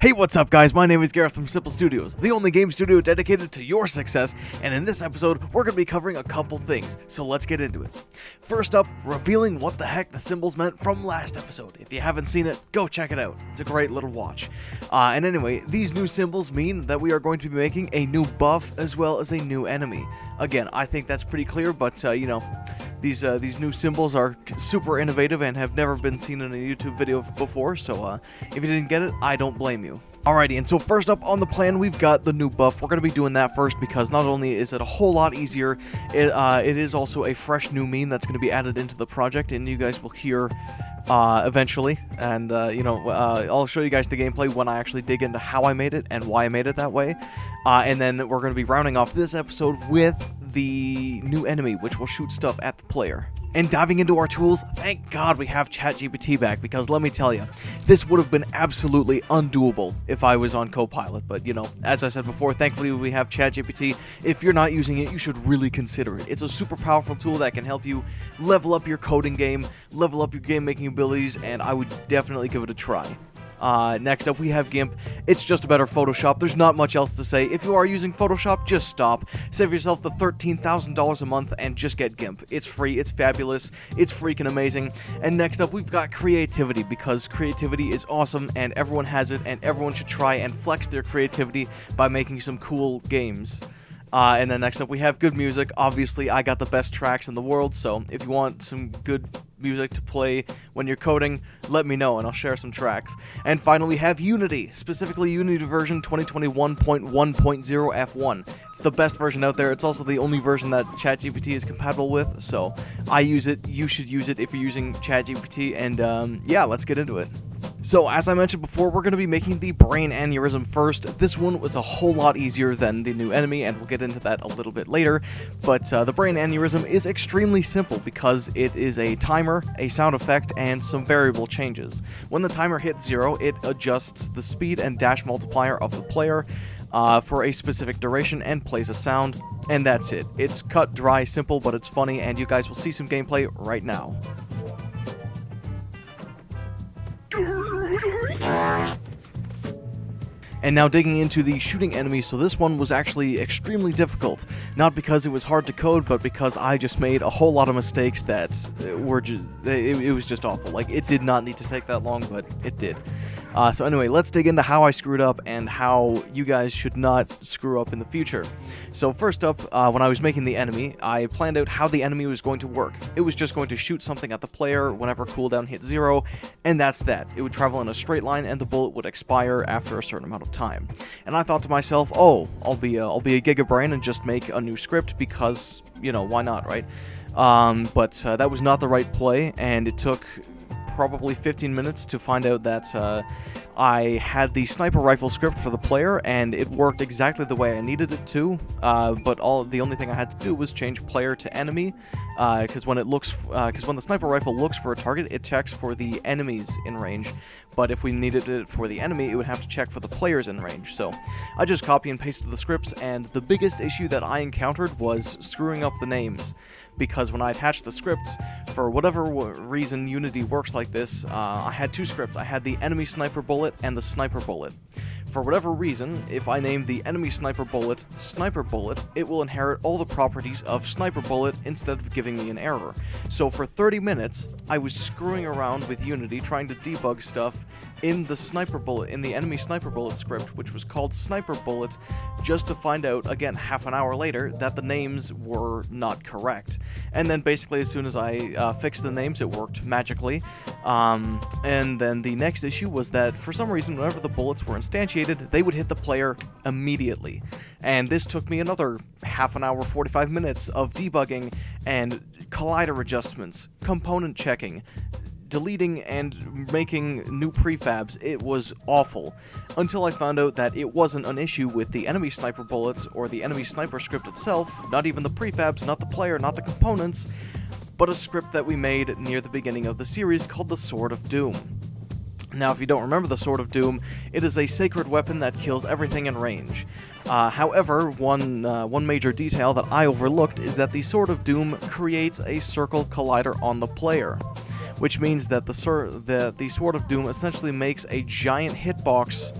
Hey, what's up guys? My name is Gareth from Simple Studios, the only game studio dedicated to your success, and in this episode, we're going to be covering a couple things, so let's get into it. First up, revealing what the heck the symbols meant from last episode. If you haven't seen it, go check it out. It's a great little watch. And anyway, these new symbols mean that we are going to be making a new buff as well as a new enemy. Again, I think that's pretty clear, but you know, these new symbols are super innovative and have never been seen in a YouTube video before, so if you didn't get it, I don't blame you. Alrighty, and so first up on the plan, we've got the new buff. We're going to be doing that first because not only is it a whole lot easier, it is also a fresh new meme that's going to be added into the project, and you guys will hear eventually. And, I'll show you guys the gameplay when I actually dig into how I made it and why I made it that way. And then we're going to be rounding off this episode with the new enemy, which will shoot stuff at the player. And diving into our tools, thank God we have ChatGPT back, because let me tell you, this would have been absolutely undoable if I was on Copilot. But, you know, as I said before, thankfully we have ChatGPT. If you're not using it, you should really consider it. It's a super powerful tool that can help you level up your coding game, level up your game-making abilities, and I would definitely give it a try. Next up we have GIMP. It's just a better Photoshop. There's not much else to say. If you are using Photoshop, just stop. Save yourself the $13,000 a month and just get GIMP. It's free, it's fabulous, it's freaking amazing. And next up we've got creativity, because creativity is awesome and everyone has it, and everyone should try and flex their creativity by making some cool games. And then next up we have good music. Obviously I got the best tracks in the world, so if you want some good music to play when you're coding, let me know and I'll share some tracks. And finally we have Unity, specifically Unity version 2021.1.0 F1. It's the best version out there. It's also the only version that ChatGPT is compatible with, so I use it. You should use it if you're using ChatGPT, and yeah, let's get into it. So, as I mentioned before, we're going to be making the Brain Aneurysm first. This one was a whole lot easier than the new enemy, and we'll get into that a little bit later. But the Brain Aneurysm is extremely simple because it is a timer, a sound effect, and some variable changes. When the timer hits 0, it adjusts the speed and dash multiplier of the player for a specific duration and plays a sound, and that's it. It's cut, dry, simple, but it's funny, and you guys will see some gameplay right now. And now digging into the shooting enemies, so this one was actually extremely difficult. Not because it was hard to code, but because I just made a whole lot of mistakes that were it was just awful. Like, it did not need to take that long, but it did. So anyway, let's dig into how I screwed up and how you guys should not screw up in the future. So first up, when I was making the enemy, I planned out how the enemy was going to work. It was just going to shoot something at the player whenever cooldown hit 0, and that's that. It would travel in a straight line and the bullet would expire after a certain amount of time. And I thought to myself, oh, I'll be a gigabrain and just make a new script because, you know, why not, right? But that was not the right play, and it took probably 15 minutes to find out that I had the sniper rifle script for the player, and it worked exactly the way I needed it to, but the only thing I had to do was change player to enemy, because when the sniper rifle looks for a target, it checks for the enemies in range, but if we needed it for the enemy, it would have to check for the players in range. So I just copy and pasted the scripts, and the biggest issue that I encountered was screwing up the names, because when I attached the scripts, for whatever reason Unity works like this, I had two scripts. I had the enemy sniper bullet and the sniper bullet. For whatever reason, if I name the enemy sniper bullet, it will inherit all the properties of sniper bullet instead of giving me an error. So for 30 minutes, I was screwing around with Unity trying to debug stuff in the enemy sniper bullet script, which was called sniper bullet, just to find out, again, half an hour later, that the names were not correct. And then basically as soon as I fixed the names, it worked magically. And then the next issue was that for some reason, whenever the bullets were instantiated, they would hit the player immediately. And this took me another half an hour, 45 minutes of debugging and collider adjustments, component checking, deleting and making new prefabs. It was awful, until I found out that it wasn't an issue with the enemy sniper bullets or the enemy sniper script itself, not even the prefabs, not the player, not the components, but a script that we made near the beginning of the series called the Sword of Doom. Now, if you don't remember the Sword of Doom, it is a sacred weapon that kills everything in range. However, one major detail that I overlooked is that the Sword of Doom creates a circle collider on the player, which means that the Sword of Doom essentially makes a giant hitbox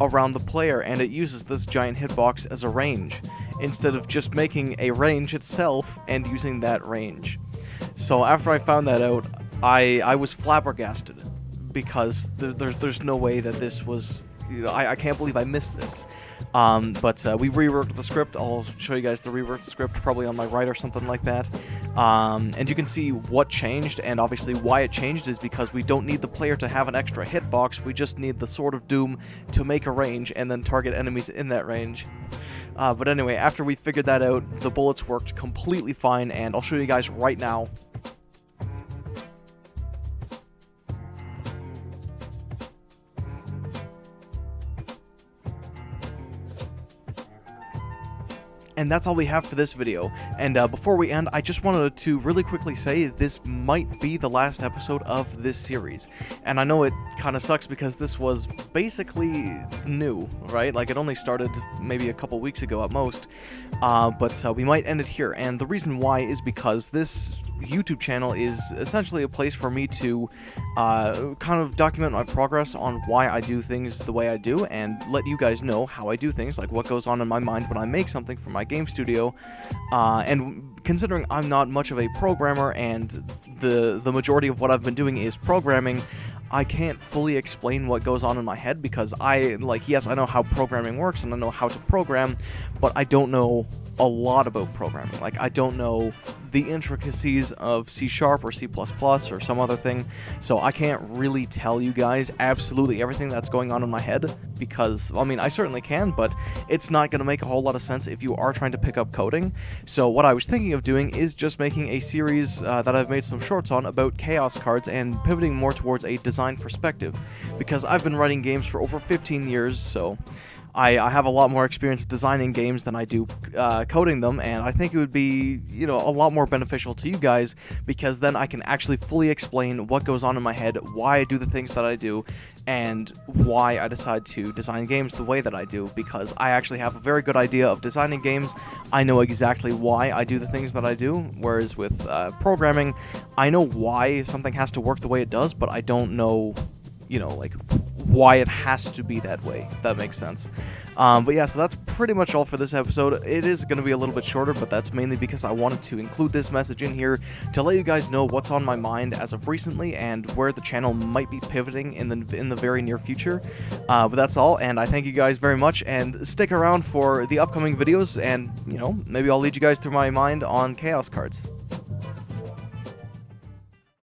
around the player, and it uses this giant hitbox as a range, instead of just making a range itself and using that range. So after I found that out, I was flabbergasted, because there's no way that this was... I can't believe I missed this. But we reworked the script. I'll show you guys the reworked script probably on my right or something like that. And you can see what changed, and obviously why it changed is because we don't need the player to have an extra hitbox, we just need the Sword of Doom to make a range and then target enemies in that range. But anyway, after we figured that out, the bullets worked completely fine, and I'll show you guys right now. And that's all we have for this video. And before we end, I just wanted to really quickly say this might be the last episode of this series. And I know it kind of sucks because this was basically new, right? Like, it only started maybe a couple weeks ago at most. But we might end it here. And the reason why is because this YouTube channel is essentially a place for me to kind of document my progress on why I do things the way I do, and let you guys know how I do things, like what goes on in my mind when I make something for my game studio. And considering I'm not much of a programmer, and the majority of what I've been doing is programming, I can't fully explain what goes on in my head, because yes, I know how programming works and I know how to program, but I don't know a lot about programming. Like, I don't know the intricacies of C# or C++ or some other thing, so I can't really tell you guys absolutely everything that's going on in my head, because, I mean, I certainly can, but it's not going to make a whole lot of sense if you are trying to pick up coding. So what I was thinking of doing is just making a series that I've made some shorts on about Chaos Cards, and pivoting more towards a design perspective, because I've been writing games for over 15 years, so I have a lot more experience designing games than I do coding them, and I think it would be, a lot more beneficial to you guys, because then I can actually fully explain what goes on in my head, why I do the things that I do, and why I decide to design games the way that I do, because I actually have a very good idea of designing games. I know exactly why I do the things that I do, whereas with programming, I know why something has to work the way it does, but I don't know, why it has to be that way, if that makes sense. But yeah, so that's pretty much all for this episode. It is going to be a little bit shorter, but that's mainly because I wanted to include this message in here to let you guys know what's on my mind as of recently, and where the channel might be pivoting in the very near future. But that's all, and I thank you guys very much, and stick around for the upcoming videos, and, maybe I'll lead you guys through my mind on Chaos Cards.